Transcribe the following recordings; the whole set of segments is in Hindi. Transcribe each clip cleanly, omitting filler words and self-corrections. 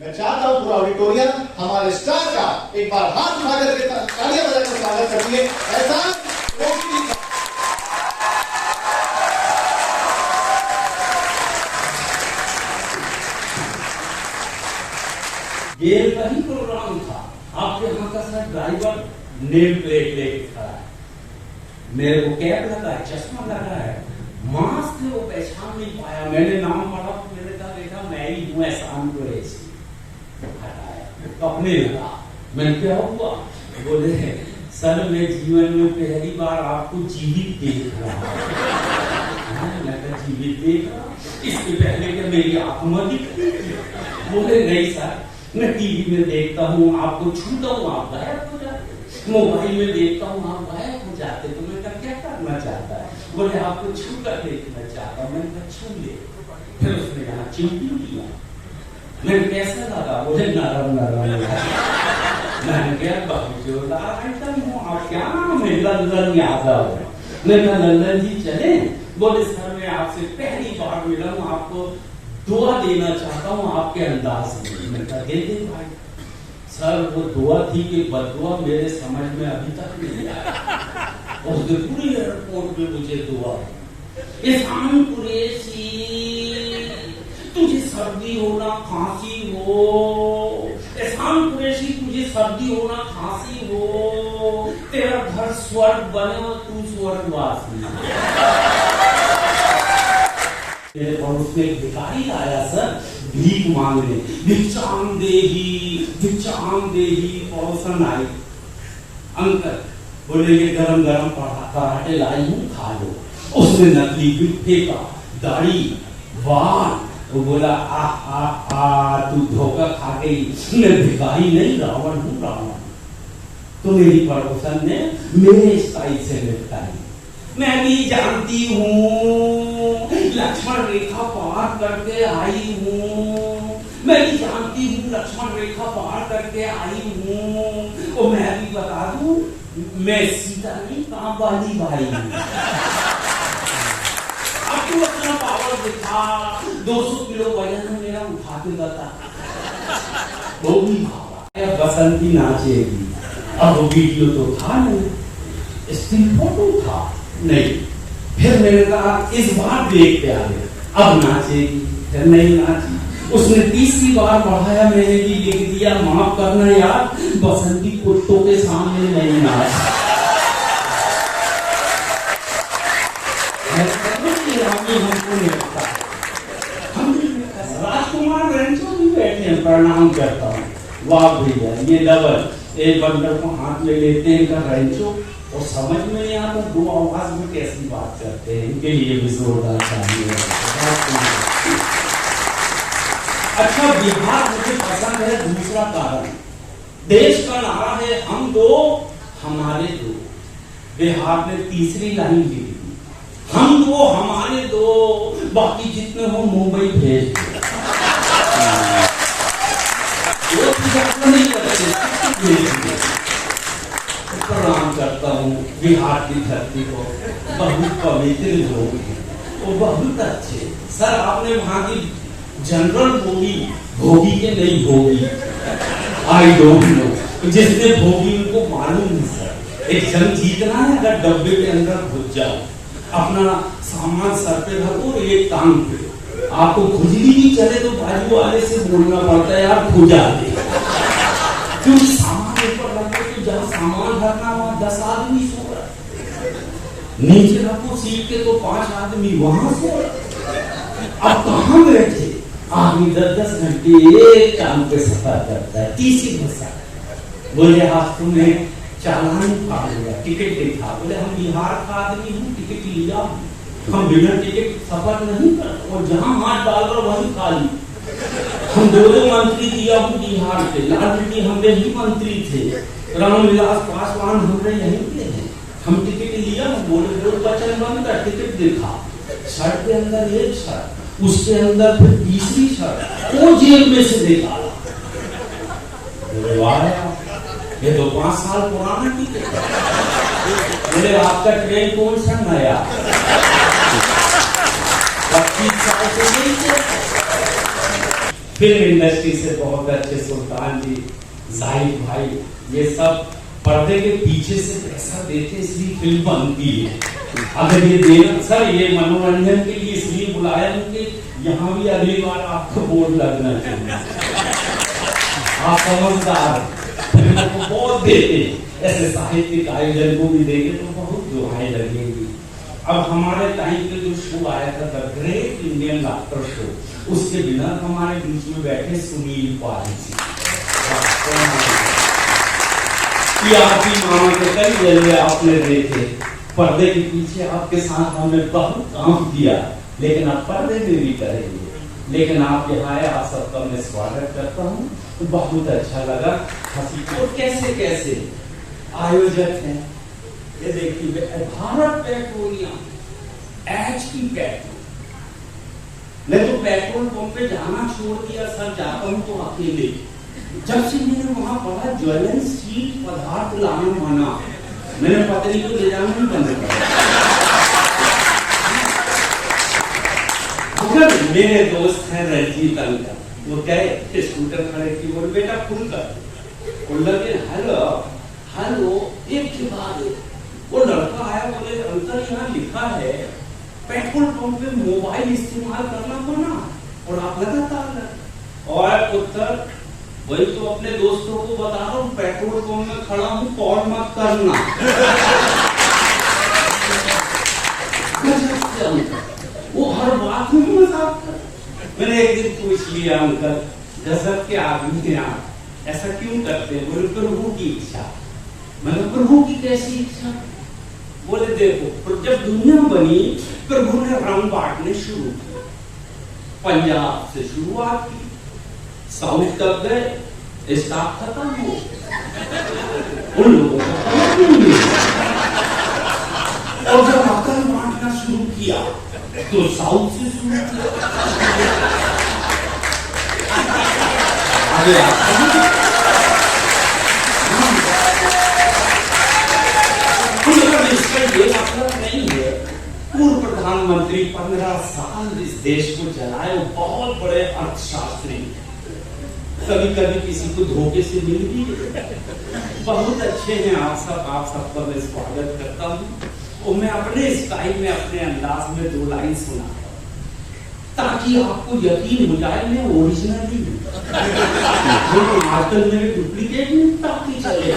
मैं चाहता हूं पूरा ऑडिटोरियम हमारे स्टार का एक बार हाथ उठा करके तालियां बजाकर स्वागत करिए। ऐसा गेम का ही प्रोग्राम था। आपके यहाँ का सर ड्राइवर नेम प्लेट लेके खड़ा है, मेरे को कैप लगा है, चश्मा लगा है, मास्क से वो पहचान नहीं पाया। मैंने नाम पढ़ा, मैंने कहा देखा मैं ही हूँ एहसान कुरैशी। हटाया अपने लगा, मैंने क्या हुआ? बोले सर मैं जीवन में पहली बार आपको जीवित देख रहा हूँ। मैं कहा जीवित देख रहा? इसके पहले क्या मेरी आत्मा दिखती थी? बोले नहीं सर, मैं टीवी में देखता हूँ आपको छूता हूँ, आप गायब हो जाते, मोबाइल में देखता हूँ आप गायब हो जाते, तो मैं क्या करना चाहता है? बोले आपको छू कर देखना चाहता हूँ। मैंने छू ले। फिर उसने कहा चिंपी लिया। मैंने कैसा लगा? बोले नरम नरम। मैंने क्या बहुत जोरदार आइटम हूँ, आप क्या नाम है? लंदन यादव। मैंने कहा लंदन जी चले? बोले सर मैं आपसे पहली बार मिला हूँ, आपको दुआ देना चाहता हूँ आपके अंदाज में। मैंने कहा दे दे भाई। सर वो दुआ थी कि बदुआ मेरे समझ में अभी तक नहीं आया। और उसके पूरी एयरपोर्ट में मुझे दुआ, एहसान कुरैशी तुझे सर्दी हो ना खांसी हो, एहसान कुरैशी तुझे सर्दी हो ना खांसी हो, तेरा घर स्वर्ग बने और तू स्वर्गवासी। मेरे पड़ोस में एक भिखारी आया सर भीख मांगने, भिक्षाम देही। पड़ोसन आई, अंकल बोले ये गरम गरम पराठे लाई हूँ खा लो। उसने नकली बिल फेंका, दाढ़ी बाल, वो बोला तू धोखा खा गई, मैं भिखारी नहीं रावण हूँ रावण। तो मेरी पड़ोसन ने मेरे स्टाइल से निपटाई। मैं भी जानती हूँ लक्ष्मण रेखा पार करके आई हूँ, मैं भी जानती हूँ लक्ष्मण रेखा पार करके आई हूँ। और मैं भी बता दूं मैं सीता नहीं काम वाली भाई हूँ। अब तू अपना पावर दिखा, 200 किलो वजन मेरा उठा के बता। वो भी भावा बसंती नाचेगी। अब वो वीडियो तो था नहीं, स्टिल फोटो था नहीं। फिर मैंने कहा इस बार देख के आ गए, अब नाचेगी। फिर नहीं नाची। उसने तीसरी बार बढ़ाया, मैंने भी लिख दिया माफ करना यार, बसंती कुत्तों के सामने नहीं नाच। हमको नहीं लगता, राजकुमार रेंचो भी बैठे हैं, प्रणाम करता हूँ। वाह भैया ये डबल एक बंदर को हाथ में लेते हैं का रेंचो, और समझ में नहीं आता दो आवाज में कैसी बात करते हैं। इनके लिए भी जोरदार चाहिए। अच्छा बिहार मुझे पसंद है दूसरा कारण, देश का नारा है हम दो हमारे दो। बिहार ने तीसरी लाइन लिखी, हम दो हमारे दो, बाकी जितने हो मुंबई भेज दो। नहीं करते। प्रणाम करता हूँ बिहार की धरती को, बहुत पवित्र लोग हैं, वो बहुत अच्छे। सर आपने वहाँ की जनरल बोली भोगी के नहीं भोगी, आई डोंट नो, जिसने भोगी उनको मालूम नहीं। सर एक जंग जीतना है, अगर डब्बे के अंदर घुस जाओ, अपना सामान सर पे रखो और एक टांग पे, आपको खुजली भी चले तो बाजू वाले से बोलना पड़ता है यार खुजा दे, क्योंकि सामान ऊपर रखो तो जहाँ सामान रखना वहाँ 10 आदमी सो रहा, नीचे रखो सीट के तो 5 आदमी वहां सो रहा। अब कहाँ बैठे आदमी 10-10 घंटे एक काम पे सफर करता है, तीसरी भाषा। बोले आज तुमने चालान फाड़ लिया, टिकट देखा, बोले हम बिहार का आदमी हूँ, टिकट लिया, हम बिना टिकट सफर नहीं करते, और जहाँ हाथ डाल रहा वही खाली। हम 2 मंत्री दिया हूँ बिहार के, लाल रेड्डी हमरे ही मंत्री थे, रामविलास पासवान हमरे यहीं के हैं, हम टिकट लिया। बोले वचन बंद कर, टिकट देखा, शर्ट के अंदर एक शर्ट, उसके अंदर फिर तीसरी शर्ट, वो जेब में से निकाला। ये तो 5 साल पुराना टिकट। बोले आपका ट्रेन कौन सा नया? 25 साल से नहीं चलता। फिल्म इंडस्ट्री से बहुत अच्छे सुल्तान जी, जाहिद भाई, ये सब पर्दे के पीछे से पैसा देते इसलिए फिल्म बनती है। अगर ये देना सर, ये मनोरंजन के लिए इसलिए बुलाया कि यहाँ भी अगली बार आपको बोर्ड लगना चाहिए। आप समझदार फिल्मों को बहुत देते, ऐसे साहित्यिक आयोजन को भी देंगे तो बहुत दुआएं लगेंगी। अब हमारे टाइम पे जो शो आया था the great Indian laughter show, उसके बिना हमारे बीच में बैठे सुनील पाल जी, आपकी मामा के कई जलवे आपने देखे, पर्दे के पीछे आपके साथ हमने बहुत काम किया, लेकिन आप पर्दे में भी करेंगे। लेकिन आप यहाँ आए, आप सबका मैं स्वागत करता हूँ, तो बहुत अच्छा लगा। हंसी और कैसे कैसे आयोजक हैं, ये देखिए भारत पेट्रोलियम, HP पेट्रोल। मैं तो पेट्रोल पंप पे जाना छोड़ दिया सर, जाता हूँ तो अकेले। जब से मैंने वहां पढ़ा ज्वलनशील पदार्थ लाना मना, मैंने पत्नी को ले जाना ही बंद कर दिया। मेरे दोस्त हैं रंजीत अंकल, वो गए स्कूटर खड़े की, बोले बेटा फुल कर, वो लगे हेलो हेलो, एक के बाद वो लड़का आया, बोले अंकल यहाँ लिखा है पेट्रोल पंप पे मोबाइल इस्तेमाल करना मना, और आप लगातार और उत्तर वही तो अपने दोस्तों को बता रहा हूँ, पेट्रोल पंप में खड़ा हूँ, कॉल मत करना। वो हर बात में मजाक कर। मैंने एक दिन पूछ लिया, अंकल गजब के आदमी हैं आप, ऐसा क्यों करते हैं? बोले प्रभु की इच्छा। मैंने प्रभु की कैसी इच्छा? बोले देखो, जब दुनिया बनी प्रभु ने रंग बांटने शुरू किए, पंजाब से शुरुआत की, साउथ तक गए, स्टाफ खत्म हो, उन लोगों को और जब अकल बांटना शुरू किया तो साउथ से शुरू किया। आगे इसका ये मतलब नहीं है, पूर्व प्रधानमंत्री 15 साल इस देश को चलाए, बहुत बड़े अर्थशास्त्री, कभी कभी किसी को धोखे से मिल भी बहुत अच्छे हैं आप सबका मैं स्वागत करता हूँ। और मैं अपने स्टाइल में, अपने अंदाज में 2 लाइन सुना ताकि आपको यकीन हो जाए मैं ओरिजिनल ही हूँ। आजकल मेरे डुप्लीकेट नहीं ताकि चले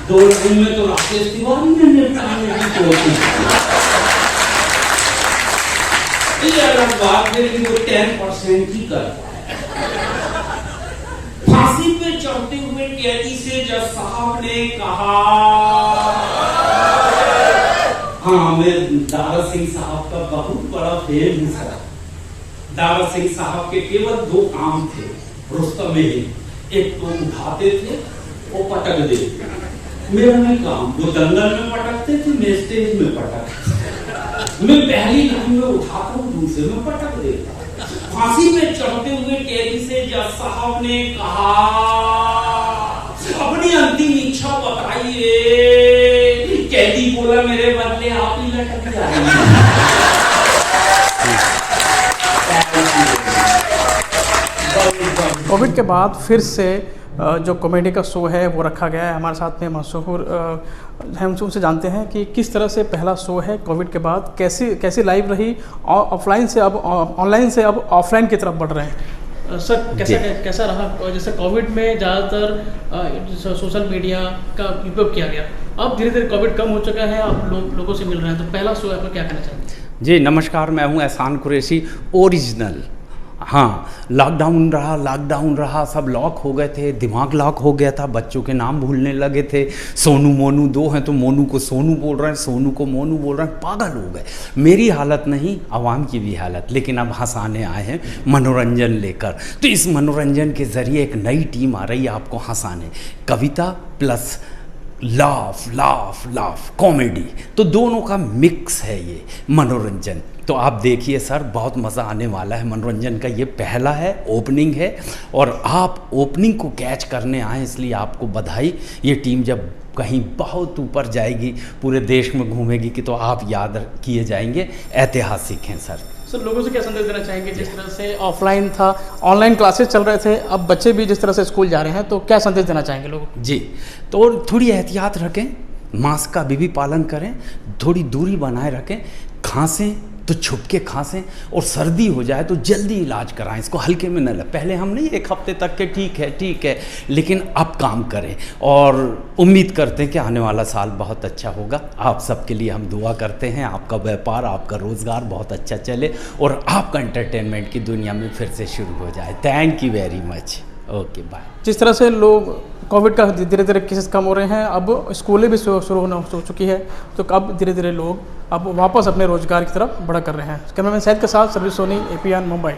2 लाइन में तो राकेश तिवारी ने निपटाने की कोशिश की, ये अलग बात है, लेकिन वो 10% ही कर पाए। फांसी पे चढ़ते हुए कैदी से जज साहब ने कहा, हाँ मैं दारा सिंह साहब का बहुत बड़ा फैन हूँ सर। दारा सिंह साहब के केवल 2 काम थे रुस्तम में, एक तो उठाते थे और पटक देते। मेरा नहीं काम, वो दंगल में पटकते थे, मैं स्टेज में पटकते। मैं पहली लाइन में उठाता हूँ, दूसरे में पटक देता। फांसी पे चढ़ते हुए कैदी से जज साहब ने कहा, अपनी अंतिम इच्छा बताइए। कैदी बोला, मेरे बदले आप ही लटक जाएंगे। कोविड के बाद फिर से जो कॉमेडी का शो है वो रखा गया है। हमारे साथ में मशहूर हम उनसे जानते हैं कि किस तरह से पहला शो है कोविड के बाद, कैसी लाइव रही, ऑफलाइन से अब ऑनलाइन से अब ऑफलाइन की तरफ बढ़ रहे हैं। सर कैसा रहा? जैसे कोविड में ज़्यादातर सोशल मीडिया का उपयोग किया गया, अब धीरे धीरे कोविड कम हो चुका है, आप लोगों से मिल रहे हैं, तो पहला शो है, आप क्या कहना चाहते हैं? जी नमस्कार, मैं हूँ एहसान कुरैशी, ओरिजिनल। हाँ, लॉकडाउन रहा, सब लॉक हो गए थे, दिमाग लॉक हो गया था, बच्चों के नाम भूलने लगे थे। सोनू मोनू 2 हैं तो मोनू को सोनू बोल रहे हैं, सोनू को मोनू बोल रहे हैं, पागल हो गए। मेरी हालत नहीं, आवाम की भी हालत, लेकिन अब हंसाने आए हैं मनोरंजन लेकर। तो इस मनोरंजन के ज़रिए एक नई टीम आ रही है आपको हंसाने, कविता प्लस लाफ कॉमेडी, तो दोनों का मिक्स है ये मनोरंजन। तो आप देखिए सर, बहुत मज़ा आने वाला है। मनोरंजन का ये पहला है, ओपनिंग है, और आप ओपनिंग को कैच करने आए, इसलिए आपको बधाई। ये टीम जब कहीं बहुत ऊपर जाएगी, पूरे देश में घूमेगी कि तो आप याद किए जाएंगे, ऐतिहासिक हैं सर। सर लोगों से क्या संदेश देना चाहेंगे, जिस तरह से ऑफलाइन था, ऑनलाइन क्लासेस चल रहे थे, अब बच्चे भी जिस तरह से स्कूल जा रहे हैं, तो क्या संदेश देना चाहेंगे लोगों को? जी, तो थोड़ी एहतियात रखें, मास्क का भी पालन करें, थोड़ी दूरी बनाए रखें, खांसें तो छुप के खांसें, और सर्दी हो जाए तो जल्दी इलाज कराएं, इसको हल्के में न लें। पहले हम नहीं, एक हफ्ते तक के ठीक है, लेकिन अब काम करें और उम्मीद करते हैं कि आने वाला साल बहुत अच्छा होगा। आप सबके लिए हम दुआ करते हैं, आपका व्यापार, आपका रोज़गार बहुत अच्छा चले और आपका एंटरटेनमेंट की दुनिया में फिर से शुरू हो जाए। Thank you very much. Okay bye. जिस तरह से लोग कोविड का धीरे धीरे केसेस कम हो रहे हैं, अब स्कूलें भी शुरू होना हो चुकी है, तो अब धीरे धीरे लोग अब वापस अपने रोजगार की तरफ बढ़ा कर रहे हैं। कैमरामैन सैयद के साथ सर्विस सोनी, APN मुंबई।